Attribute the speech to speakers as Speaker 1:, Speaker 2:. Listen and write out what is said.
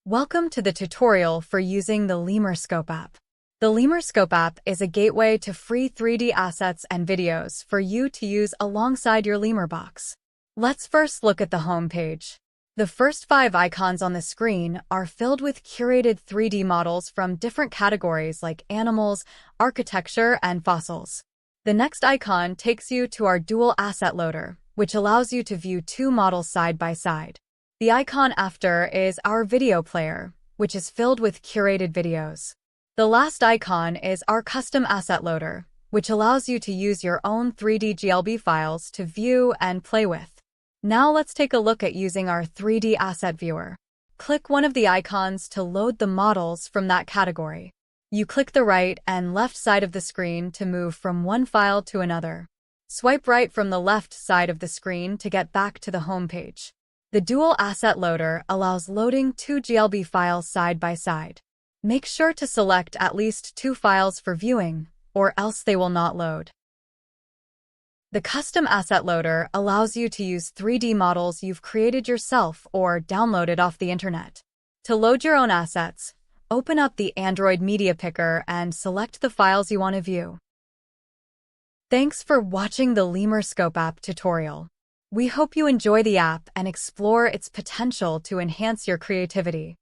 Speaker 1: Welcome to the tutorial for using the Lemurscope app. The Lemurscope app is a gateway to free 3D assets and videos for you to use alongside your Lemur box. Let's first look at the home page. The first 5 icons on the screen are filled with curated 3D models from different categories like animals, architecture, and fossils. The next icon takes you to our dual asset loader, which allows you to view 2 models side by side. The icon after is our video player, which is filled with curated videos. The last icon is our custom asset loader, which allows you to use your own 3D GLB files to view and play with. Now let's take a look at using our 3D asset viewer. Click one of the icons to load the models from that category. You click the right and left side of the screen to move from one file to another. Swipe right from the left side of the screen to get back to the home page. The dual asset loader allows loading 2 GLB files side by side. Make sure to select at least 2 files for viewing, or else they will not load. The custom asset loader allows you to use 3D models you've created yourself or downloaded off the internet. To load your own assets, open up the Android Media Picker and select the files you want to view. Thanks for watching the Lemurscope app tutorial. We hope you enjoy the app and explore its potential to enhance your creativity.